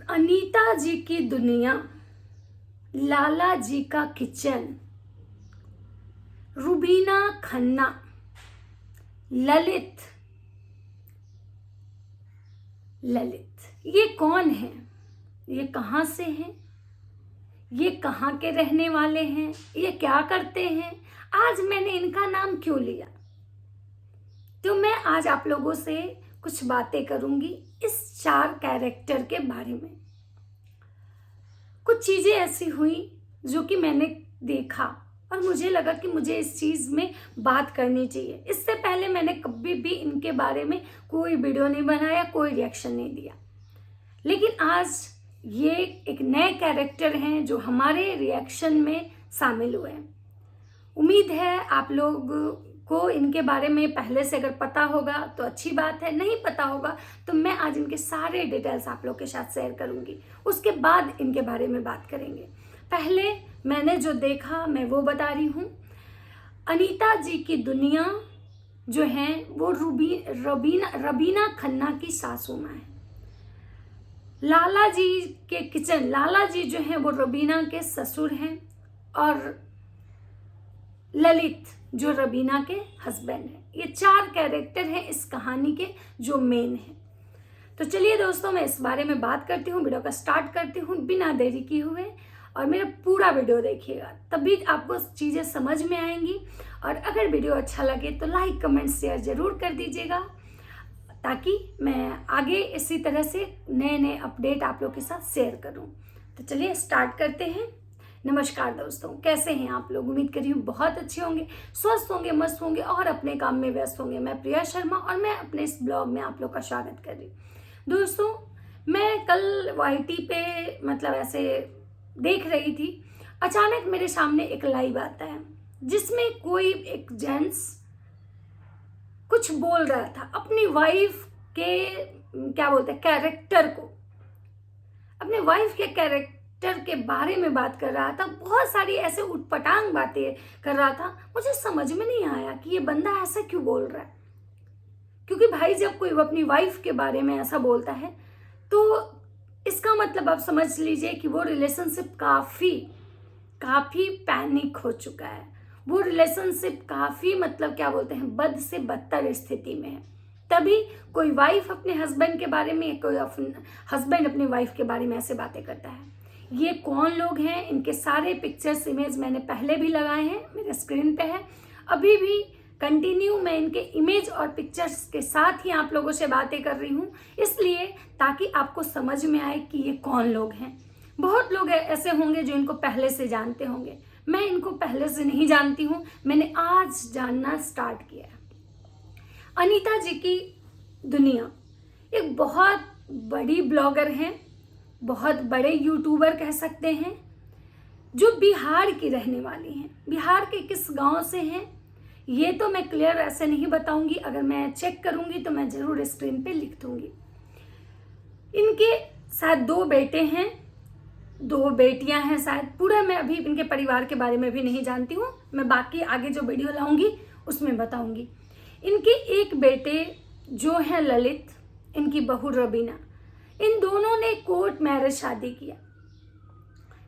अनीता जी की दुनिया, लाला जी का किचन, रुबीना खन्ना, ललित ये कौन है? ये कहाँ से हैं? ये कहाँ के रहने वाले हैं? ये क्या करते हैं? आज मैंने इनका नाम क्यों लिया? तो मैं आज आप लोगों से कुछ बातें करूंगी इस 4 कैरेक्टर के बारे में। कुछ चीजें ऐसी हुई जो कि मैंने देखा और मुझे लगा कि मुझे इस चीज में बात करनी चाहिए। इससे पहले मैंने कभी भी इनके बारे में कोई वीडियो नहीं बनाया, कोई रिएक्शन नहीं दिया, लेकिन आज ये एक नए कैरेक्टर हैं जो हमारे रिएक्शन में शामिल हुए हैं। उम्मीद है आप लोग को इनके बारे में पहले से अगर पता होगा तो अच्छी बात है, नहीं पता होगा तो मैं आज इनके सारे डिटेल्स आप लोग के साथ शेयर करूंगी, उसके बाद इनके बारे में बात करेंगे। पहले मैंने जो देखा मैं वो बता रही हूँ। अनीता जी की दुनिया जो है वो रबीना खन्ना की सासू माँ है। लाला जी के किचन, लाला जी जो हैं वो रबीना के ससुर हैं और ललित जो रबीना के हस्बैंड हैं। ये 4 कैरेक्टर हैं इस कहानी के जो मेन हैं। तो चलिए दोस्तों, मैं इस बारे में बात करती हूँ, वीडियो का स्टार्ट करती हूँ बिना देरी किए हुए, और मेरा पूरा वीडियो देखिएगा तभी आपको चीज़ें समझ में आएंगी। और अगर वीडियो अच्छा लगे तो लाइक कमेंट शेयर जरूर कर दीजिएगा ताकि मैं आगे इसी तरह से नए नए अपडेट आप लोग के साथ शेयर करूं। तो चलिए स्टार्ट करते हैं। नमस्कार दोस्तों, कैसे हैं आप लोग? उम्मीद कर रही हूँ बहुत अच्छे होंगे, स्वस्थ होंगे, मस्त होंगे और अपने काम में व्यस्त होंगे। मैं प्रिया शर्मा और मैं अपने इस ब्लॉग में आप लोग का स्वागत कर रही हूँ। दोस्तों, मैं कल YT पे मतलब ऐसे देख रही थी, अचानक मेरे सामने एक लाइव आता है जिसमें कोई एक जेंट्स कुछ बोल रहा था अपनी वाइफ के क्या बोलते हैं कैरेक्टर को, अपने वाइफ के कैरेक्टर के बारे में बात कर रहा था। बहुत सारी ऐसे उटपटांग बातें कर रहा था। मुझे समझ में नहीं आया कि ये बंदा ऐसा क्यों बोल रहा है, क्योंकि भाई जब कोई अपनी वाइफ के बारे में ऐसा बोलता है तो इसका मतलब आप समझ लीजिए कि वो रिलेशनशिप काफी पैनिक हो चुका है। वो रिलेशनशिप काफी मतलब क्या बोलते हैं बद से बदतर स्थिति में है। तभी कोई वाइफ अपने हस्बैंड के बारे में, कोई हस्बैंड अपनी वाइफ के बारे में ऐसे बातें करता है। ये कौन लोग हैं? इनके सारे पिक्चर्स इमेज मैंने पहले भी लगाए हैं, मेरे स्क्रीन पे है। अभी भी कंटिन्यू मैं इनके इमेज और पिक्चर्स के साथ ही आप लोगों से बातें कर रही हूँ, इसलिए ताकि आपको समझ में आए कि ये कौन लोग हैं। बहुत लोग ऐसे होंगे जो इनको पहले से जानते होंगे, मैं इनको पहले से नहीं जानती हूँ, मैंने आज जानना स्टार्ट किया है। अनीता जी की दुनिया एक बहुत बड़ी ब्लॉगर हैं, बहुत बड़े यूट्यूबर कह सकते हैं, जो बिहार की रहने वाली हैं। बिहार के किस गांव से हैं ये तो मैं क्लियर ऐसे नहीं बताऊंगी, अगर मैं चेक करूंगी तो मैं जरूर स्क्रीन पे लिख दूंगी। इनके शायद 2 बेटे हैं, 2 बेटियां हैं शायद, पूरा मैं अभी इनके परिवार के बारे में भी नहीं जानती हूँ, मैं बाकी आगे जो वीडियो लाऊंगी उसमें बताऊंगी। इनके एक बेटे जो है ललित, इनकी बहू रबीना, इन दोनों ने कोर्ट मैरिज शादी किया।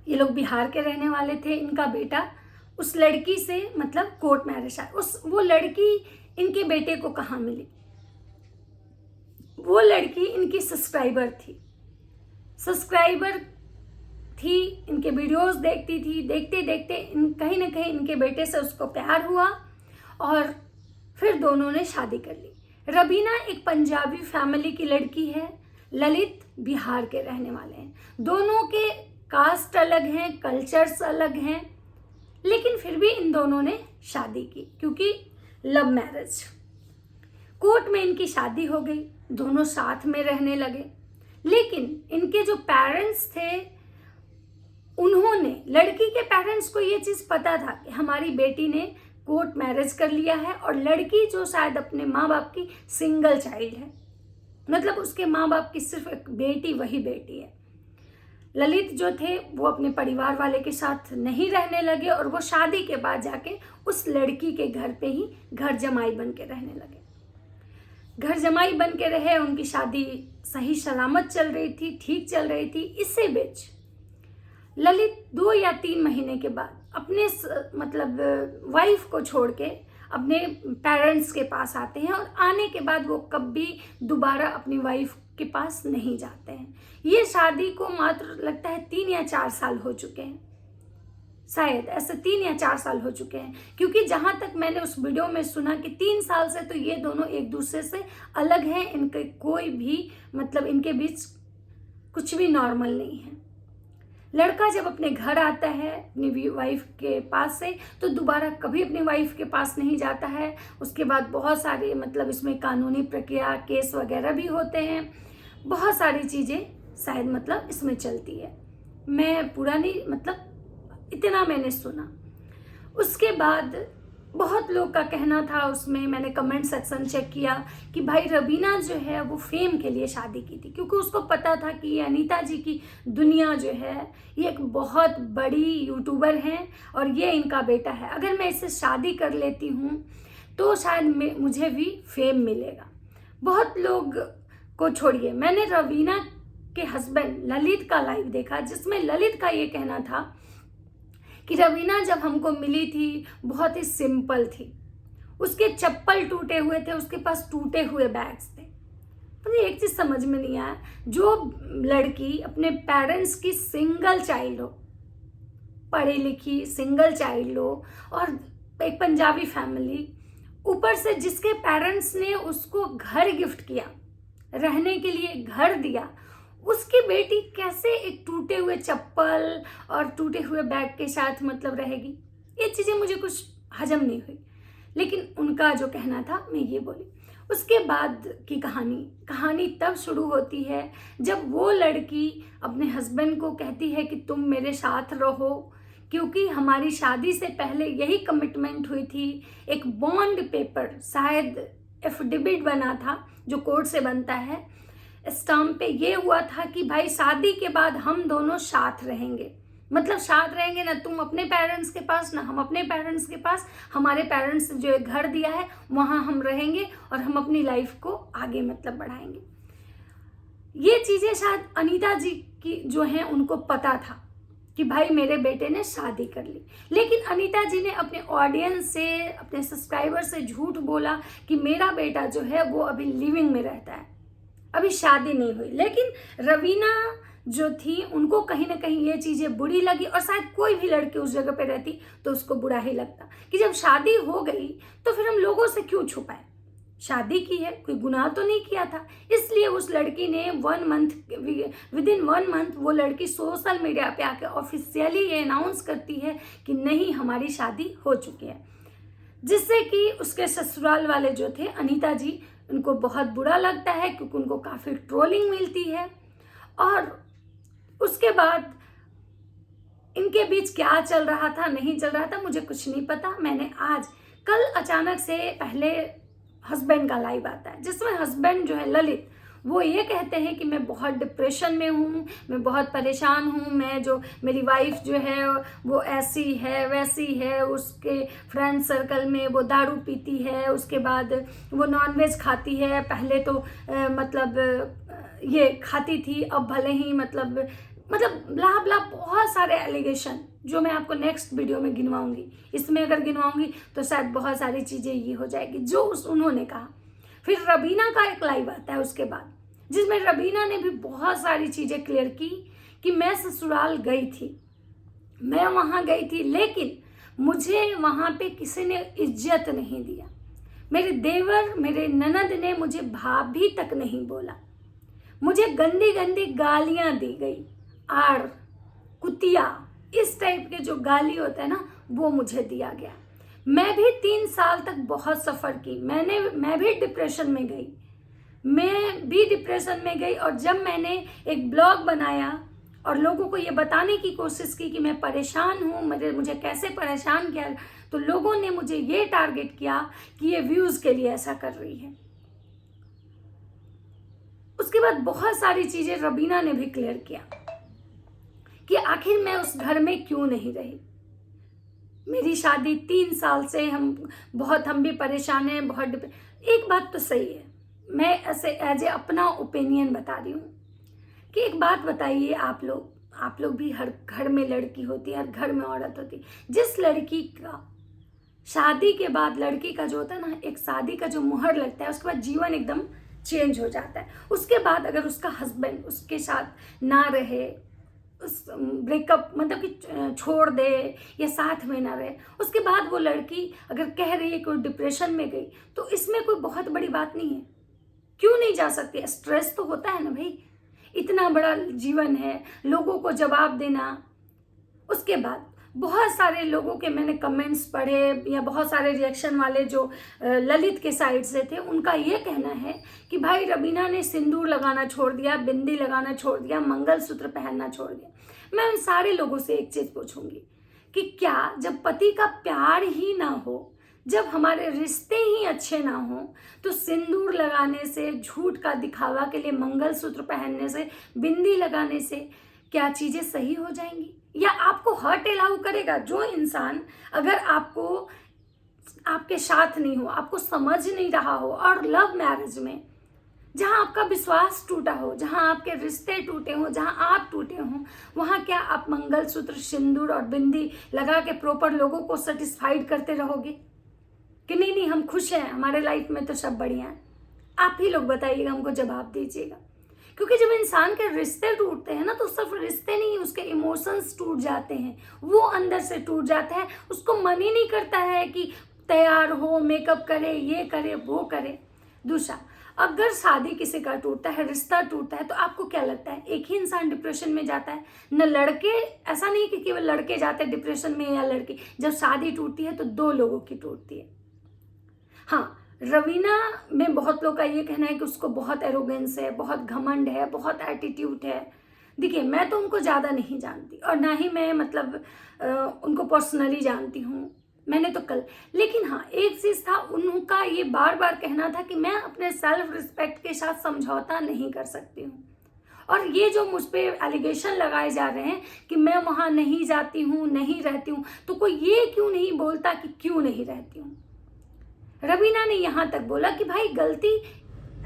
ये लोग बिहार के रहने वाले थे। इनका बेटा उस लड़की से मतलब कोर्ट मैरिज शादी, वो लड़की इनके बेटे को कहाँ मिली? वो लड़की इनकी सब्सक्राइबर थी, इनके वीडियोस देखती थी। देखते देखते कहीं ना कहीं इनके बेटे से उसको प्यार हुआ और फिर दोनों ने शादी कर ली। रबीना एक पंजाबी फैमिली की लड़की है, ललित बिहार के रहने वाले हैं। दोनों के कास्ट अलग हैं, कल्चर्स अलग हैं, लेकिन फिर भी इन दोनों ने शादी की क्योंकि लव मैरिज। कोर्ट में इनकी शादी हो गई, दोनों साथ में रहने लगे। लेकिन इनके जो पेरेंट्स थे, उन्होंने, लड़की के पेरेंट्स को ये चीज पता था कि हमारी बेटी ने कोर्ट मैरिज कर लिया है, और लड़की जो शायद अपने माँ बाप की सिंगल चाइल्ड है, मतलब उसके माँ बाप की सिर्फ एक बेटी, वही बेटी है। ललित जो थे वो अपने परिवार वाले के साथ नहीं रहने लगे और वो शादी के बाद जाके उस लड़की के घर पे ही घर जमाई बन के रहने लगे। घर जमाई बन के रहे, उनकी शादी सही सलामत चल रही थी, ठीक चल रही थी। इसी बीच ललित 2 या 3 महीने के बाद अपने मतलब वाइफ को छोड़ के अपने पेरेंट्स के पास आते हैं, और आने के बाद वो कभी दोबारा अपनी वाइफ के पास नहीं जाते हैं। ये शादी को मात्र लगता है 3 या 4 साल हो चुके हैं, शायद ऐसे 3 या 4 साल हो चुके हैं, क्योंकि जहाँ तक मैंने उस वीडियो में सुना कि 3 साल से तो ये दोनों एक दूसरे से अलग हैं, इनके कोई भी मतलब इनके बीच कुछ भी नॉर्मल नहीं है। लड़का जब अपने घर आता है अपनी वाइफ के पास से, तो दोबारा कभी अपनी वाइफ के पास नहीं जाता है। उसके बाद बहुत सारी मतलब इसमें कानूनी प्रक्रिया, केस वगैरह भी होते हैं, बहुत सारी चीज़ें शायद मतलब इसमें चलती है। मैं पूरा नहीं, मतलब इतना मैंने सुना। उसके बाद बहुत लोग का कहना था, उसमें मैंने कमेंट सेक्शन चेक किया कि भाई रवीना जो है वो फेम के लिए शादी की थी, क्योंकि उसको पता था कि ये अनीता जी की दुनिया जो है ये एक बहुत बड़ी यूट्यूबर हैं और ये इनका बेटा है। अगर मैं इससे शादी कर लेती हूँ तो शायद मुझे भी फेम मिलेगा। बहुत लोग को छोड़िए, मैंने रवीना के हस्बैंड ललित का लाइव देखा, जिसमें ललित का ये कहना था कि रवीना जब हमको मिली थी बहुत ही सिंपल थी, उसके चप्पल टूटे हुए थे, उसके पास टूटे हुए बैग्स थे। मुझे एक चीज़ समझ में नहीं आया, जो लड़की अपने पेरेंट्स की सिंगल चाइल्ड हो, पढ़ी लिखी सिंगल चाइल्ड हो, और एक पंजाबी फैमिली, ऊपर से जिसके पेरेंट्स ने उसको घर गिफ्ट किया, रहने के लिए घर दिया, उसकी बेटी कैसे एक टूटे हुए चप्पल और टूटे हुए बैग के साथ मतलब रहेगी? ये चीज़ें मुझे कुछ हजम नहीं हुई, लेकिन उनका जो कहना था मैं ये बोली। उसके बाद की कहानी तब शुरू होती है जब वो लड़की अपने हस्बैंड को कहती है कि तुम मेरे साथ रहो, क्योंकि हमारी शादी से पहले यही कमिटमेंट हुई थी। एक बॉन्ड पेपर, शायद एफिडेविट बना था जो कोर्ट से बनता है, स्टाम्प पे ये हुआ था कि भाई शादी के बाद हम दोनों साथ रहेंगे, मतलब साथ रहेंगे ना तुम अपने पेरेंट्स के पास ना हम अपने पेरेंट्स के पास, हमारे पेरेंट्स जो एक घर दिया है वहाँ हम रहेंगे और हम अपनी लाइफ को आगे मतलब बढ़ाएंगे। ये चीज़ें शायद अनीता जी की जो हैं उनको पता था कि भाई मेरे बेटे ने शादी कर ली, लेकिन अनीता जी ने अपने ऑडियंस से, अपने सब्सक्राइबर से झूठ बोला कि मेरा बेटा जो है वो अभी लिविंग में रहता है, अभी शादी नहीं हुई। लेकिन रवीना जो थी उनको कहीं ना कहीं ये चीज़ें बुरी लगी, और शायद कोई भी लड़की उस जगह पे रहती तो उसको बुरा ही लगता कि जब शादी हो गई तो फिर हम लोगों से क्यों छुपाएं, शादी की है, कोई गुनाह तो नहीं किया था। इसलिए उस लड़की ने विदिन 1 मंथ वो लड़की सोशल मीडिया पे आके ऑफिशियली ये अनाउंस करती है कि नहीं हमारी शादी हो चुकी है, जिससे कि उसके ससुराल वाले जो थे अनीता जी, उनको बहुत बुरा लगता है क्योंकि उनको काफ़ी ट्रोलिंग मिलती है। और उसके बाद इनके बीच क्या चल रहा था नहीं चल रहा था मुझे कुछ नहीं पता। मैंने कल अचानक से पहले हस्बैंड का लाइव आता है, जिसमें हस्बैंड जो है ललित, वो ये कहते हैं कि मैं बहुत डिप्रेशन में हूँ, मैं बहुत परेशान हूँ, मेरी वाइफ जो है वो ऐसी है वैसी है, उसके फ्रेंड सर्कल में वो दारू पीती है, उसके बाद वो नॉनवेज खाती है, पहले तो मतलब ये खाती थी, अब भले ही मतलब ब्ला ब्ला बहुत सारे एलिगेशन जो मैं आपको नेक्स्ट वीडियो में गिनवाऊंगी। इसमें अगर गिनवाऊंगी तो शायद बहुत सारी चीज़ें ये हो जाएगी जो उन्होंने कहा। फिर रवीना का एक लाइव आता है उसके बाद, जिसमें रवीना ने भी बहुत सारी चीज़ें क्लियर की कि मैं ससुराल गई थी, मैं वहाँ गई थी, लेकिन मुझे वहाँ पे किसी ने इज्जत नहीं दिया, मेरे देवर मेरे ननद ने मुझे भाभी तक नहीं बोला, मुझे गंदी गंदी गालियाँ दी गई, आड़ कुतिया इस टाइप के जो गाली होता है ना वो मुझे दिया गया। मैं भी 3 साल तक बहुत सफ़र की, मैं भी डिप्रेशन में गई और जब मैंने एक ब्लॉग बनाया और लोगों को ये बताने की कोशिश की कि मैं परेशान हूँ, मुझे कैसे परेशान किया, तो लोगों ने मुझे ये टारगेट किया कि ये व्यूज़ के लिए ऐसा कर रही है। उसके बाद बहुत सारी चीज़ें रवीना ने भी क्लियर किया कि आखिर मैं उस घर में क्यों नहीं रही। मेरी शादी 3 साल से हम भी परेशान हैं, एक बात तो सही है, मैं ऐसे एज ए अपना ओपिनियन बता रही हूँ कि एक बात बताइए, आप लोग भी, हर घर में लड़की होती है, हर घर में औरत होती है। जिस लड़की का शादी के बाद, लड़की का जो होता है ना, एक शादी का जो मुहर लगता है, उसके बाद जीवन एकदम चेंज हो जाता है। उसके बाद अगर उसका हस्बैंड उसके साथ ना रहे, उस ब्रेकअप मतलब कि छोड़ दे या साथ में ना रहे, उसके बाद वो लड़की अगर कह रही है कि वो डिप्रेशन में गई, तो इसमें कोई बहुत बड़ी बात नहीं है। क्यों नहीं जा सकती? स्ट्रेस तो होता है ना भाई, इतना बड़ा जीवन है, लोगों को जवाब देना। उसके बाद बहुत सारे लोगों के मैंने कमेंट्स पढ़े या बहुत सारे रिएक्शन वाले जो ललित के साइड से थे, उनका ये कहना है कि भाई रवीना ने सिंदूर लगाना छोड़ दिया, बिंदी लगाना छोड़ दिया, मंगलसूत्र पहनना छोड़ दिया। मैं उन सारे लोगों से एक चीज पूछूंगी कि क्या जब पति का प्यार ही ना हो, जब हमारे रिश्ते ही अच्छे ना हो, तो सिंदूर लगाने से, झूठ का दिखावा के लिए मंगलसूत्र पहनने से, बिंदी लगाने से क्या चीजें सही हो जाएंगी? या आपको हर्ट अलाउ करेगा? जो इंसान अगर आपके साथ नहीं हो, आपको समझ नहीं रहा हो, और लव मैरिज में जहां आपका विश्वास टूटा हो, जहां आपके रिश्ते टूटे हो, जहां आप टूटे हो, वहां क्या आप मंगलसूत्र, सिंदूर और बिंदी लगा के प्रॉपर लोगों को सेटिस्फाइड करते रहोगे कि नहीं नहीं हम खुश हैं, हमारे लाइफ में तो सब बढ़िया है? आप ही लोग बताइएगा, हमको जवाब दीजिएगा। क्योंकि जब इंसान के रिश्ते टूटते हैं ना, तो सिर्फ रिश्ते नहीं, उसके इमोशंस टूट जाते हैं, वो अंदर से टूट जाता है। उसको मन ही नहीं करता है कि तैयार हो, मेकअप करे, ये करे, वो करे। दूसरा, अगर शादी किसी का टूटता है, रिश्ता टूटता है, तो आपको क्या लगता है एक ही इंसान डिप्रेशन में जाता है? न लड़के, ऐसा नहीं कि केवल लड़के जाते हैं डिप्रेशन में या लड़की। जब शादी टूटती है तो दो लोगों की टूटती है। हाँ, रवीना में बहुत लोग का ये कहना है कि उसको बहुत एरोगेंस है, बहुत घमंड है, बहुत एटीट्यूड है। देखिए, मैं तो उनको ज़्यादा नहीं जानती और ना ही मैं मतलब उनको पर्सनली जानती हूँ, मैंने तो कल। लेकिन हाँ, एक चीज़ था, उनका ये बार बार कहना था कि मैं अपने सेल्फ रिस्पेक्ट के साथ समझौता नहीं कर सकती हूँ। और ये जो मुझ पर एलिगेशन लगाए जा रहे हैं कि मैं वहाँ नहीं जाती हूँ, नहीं रहती हूँ, तो कोई ये क्यों नहीं बोलता कि क्यों नहीं रहती हूँ? रवीना ने यहाँ तक बोला कि भाई गलती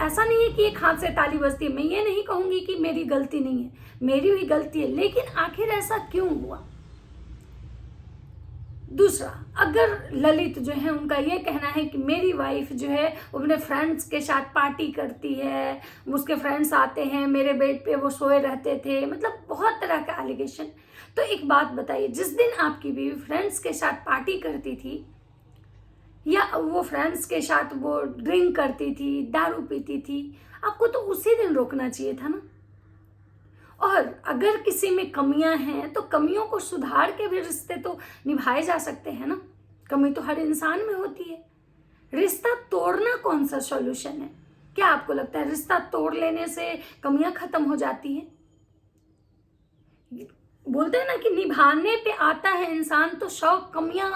ऐसा नहीं है कि एक हाथ से ताली बजती है। मैं ये नहीं कहूंगी कि मेरी गलती नहीं है, मेरी भी गलती है, लेकिन आखिर ऐसा क्यों हुआ? दूसरा, अगर ललित जो है, उनका ये कहना है कि मेरी वाइफ जो है वो अपने फ्रेंड्स के साथ पार्टी करती है, उसके फ्रेंड्स आते हैं, मेरे बेड पे वो सोए रहते थे, मतलब बहुत तरह का एलिगेशन। तो एक बात बताइए, जिस दिन आपकी बीवी फ्रेंड्स के साथ पार्टी करती थी या वो फ्रेंड्स के साथ वो ड्रिंक करती थी, दारू पीती थी, आपको तो उसी दिन रोकना चाहिए था ना। और अगर किसी में कमियां हैं तो कमियों को सुधार के भी रिश्ते तो निभाए जा सकते हैं ना। कमी तो हर इंसान में होती है। रिश्ता तोड़ना कौन सा सॉल्यूशन है? क्या आपको लगता है रिश्ता तोड़ लेने से कमियां खत्म हो जाती हैं? बोलते हैं ना कि निभाने पे आता है इंसान तो 100 कमियां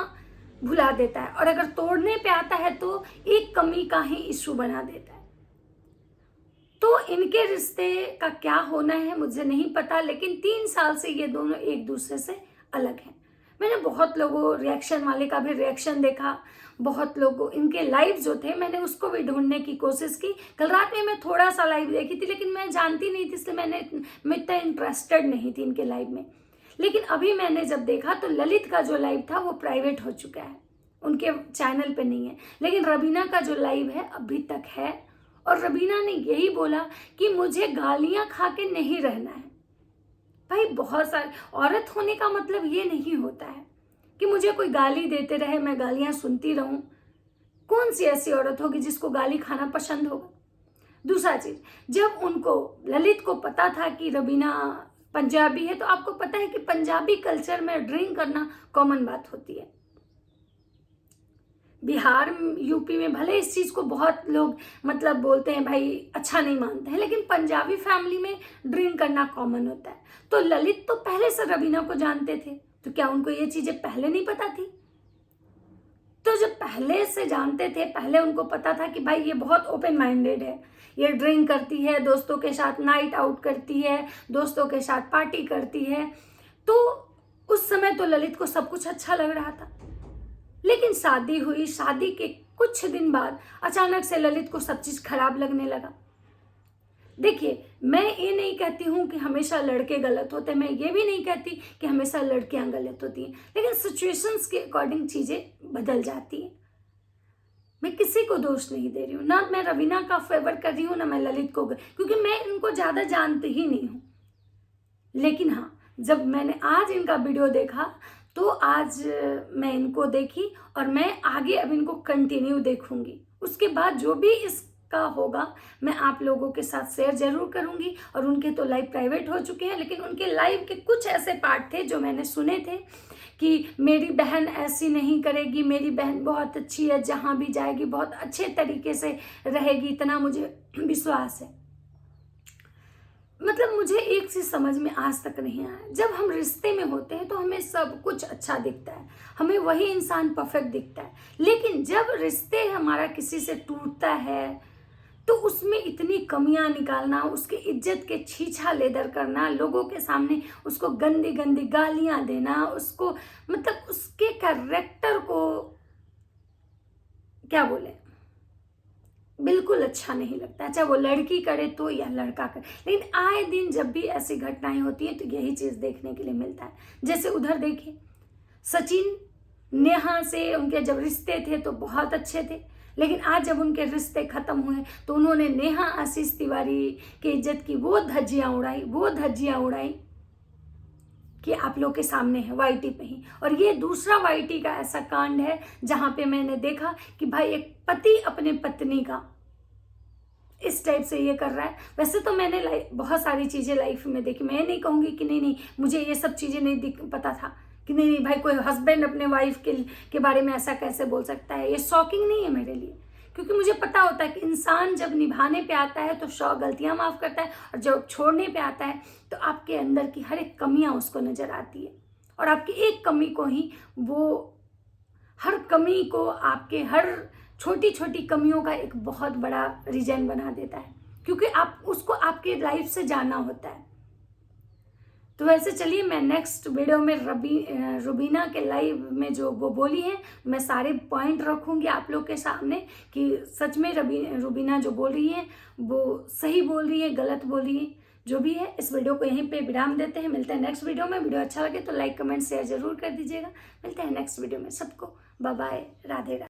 भुला देता है, और अगर तोड़ने पे आता है तो एक कमी का ही इशू बना देता है। तो इनके रिश्ते का क्या होना है मुझे नहीं पता, लेकिन 3 साल से ये दोनों एक दूसरे से अलग हैं। मैंने बहुत लोगों रिएक्शन वाले का भी रिएक्शन देखा, बहुत लोगों इनके लाइव जो थे मैंने उसको भी ढूंढने की कोशिश की। कल रात में मैं थोड़ा सा लाइव देखी थी, लेकिन मैं जानती नहीं थी, इसलिए मैं इतना इंटरेस्टेड नहीं थी इनके लाइव में। लेकिन अभी मैंने जब देखा तो ललित का जो लाइव था वो प्राइवेट हो चुका है, उनके चैनल पे नहीं है, लेकिन रवीना का जो लाइव है अभी तक है। और रवीना ने यही बोला कि मुझे गालियां खा के नहीं रहना है। भाई, बहुत सारे औरत होने का मतलब ये नहीं होता है कि मुझे कोई गाली देते रहे, मैं गालियां सुनती रहूं। कौन सी ऐसी औरत होगी जिसको गाली खाना पसंद होगा? दूसरा चीज, जब उनको ललित को पता था कि रवीना पंजाबी है, तो आपको पता है कि पंजाबी कल्चर में ड्रिंक करना कॉमन बात होती है। बिहार, यूपी में भले इस चीज को बहुत लोग मतलब बोलते हैं, भाई अच्छा नहीं मानते हैं, लेकिन पंजाबी फैमिली में ड्रिंक करना कॉमन होता है। तो ललित तो पहले से रवीना को जानते थे, तो क्या उनको ये चीजें पहले नहीं पता थी? तो जब पहले से जानते थे, पहले उनको पता था कि भाई ये बहुत ओपन माइंडेड है, ये ड्रिंक करती है, दोस्तों के साथ नाइट आउट करती है, दोस्तों के साथ पार्टी करती है, तो उस समय तो ललित को सब कुछ अच्छा लग रहा था। लेकिन शादी हुई, शादी के कुछ दिन बाद अचानक से ललित को सब चीज़ खराब लगने लगा। देखिए, मैं ये नहीं कहती हूँ कि हमेशा लड़के गलत होते हैं, मैं ये भी नहीं कहती कि हमेशा लड़कियां गलत होती हैं, लेकिन सिचुएशंस के अकॉर्डिंग चीज़ें बदल जाती हैं। मैं किसी को दोष नहीं दे रही हूँ, ना मैं रवीना का फेवर कर रही हूँ, ना मैं ललित को, क्योंकि मैं इनको ज़्यादा जानती ही नहीं हूँ। लेकिन हाँ, जब मैंने आज इनका वीडियो देखा तो आज मैं इनको देखी और मैं आगे अब इनको कंटिन्यू देखूंगी। उसके बाद जो भी इसका होगा मैं आप लोगों के साथ शेयर जरूर करूंगी। और उनके तो लाइव प्राइवेट हो चुके हैं, लेकिन उनके लाइव के कुछ ऐसे पार्ट थे जो मैंने सुने थे कि मेरी बहन ऐसी नहीं करेगी, मेरी बहन बहुत अच्छी है, जहाँ भी जाएगी बहुत अच्छे तरीके से रहेगी, इतना मुझे विश्वास है। मतलब मुझे एक चीज समझ में आज तक नहीं आया, जब हम रिश्ते में होते हैं तो हमें सब कुछ अच्छा दिखता है, हमें वही इंसान परफेक्ट दिखता है, लेकिन जब रिश्ते हमारा किसी से टूटता है तो उसमें इतनी कमियां निकालना, उसकी इज्जत के छीछा लेदर करना, लोगों के सामने उसको गंदी गंदी गालियां देना, उसको मतलब उसके कैरेक्टर को क्या बोले, बिल्कुल अच्छा नहीं लगता, चाहे वो लड़की करे तो या लड़का करे। लेकिन आए दिन जब भी ऐसी घटनाएं होती हैं तो यही चीज देखने के लिए मिलता है। जैसे उधर देखिए, सचिन नेहा से उनके जब रिश्ते थे तो बहुत अच्छे थे, लेकिन आज जब उनके रिश्ते खत्म हुए तो उन्होंने नेहा आशीष तिवारी की इज्जत की वो धज्जियां उड़ाई कि आप लोग के सामने है वाईटी पे ही। और ये दूसरा वाईटी का ऐसा कांड है जहां पे मैंने देखा कि भाई एक पति अपने पत्नी का इस टाइप से ये कर रहा है। वैसे तो मैंने बहुत सारी चीजें लाइफ में देखी, मैं नहीं कहूंगी कि नहीं मुझे ये सब चीजें नहीं पता था कि नहीं भाई कोई हस्बैंड अपने वाइफ के बारे में ऐसा कैसे बोल सकता है। ये शॉकिंग नहीं है मेरे लिए, क्योंकि मुझे पता होता है कि इंसान जब निभाने पे आता है तो 100 गलतियां माफ करता है, और जब छोड़ने पे आता है तो आपके अंदर की हर एक कमियां उसको नजर आती है, और आपकी एक कमी को ही वो, हर कमी को, आपके हर छोटी छोटी कमियों का एक बहुत बड़ा रीजन बना देता है, क्योंकि आप उसको आपके लाइफ से जाना होता है। तो वैसे चलिए, मैं नेक्स्ट वीडियो में रुबीना के लाइव में जो वो बोली है मैं सारे पॉइंट रखूंगी आप लोग के सामने कि सच में रुबीना जो बोल रही है वो सही बोल रही है, गलत बोल रही है, जो भी है। इस वीडियो को यहीं पे विराम देते हैं, मिलते हैं नेक्स्ट वीडियो में। वीडियो अच्छा लगे तो लाइक कमेंट शेयर जरूर कर दीजिएगा। मिलते हैं नेक्स्ट वीडियो में, सबको बाय बाय, राधे राधे।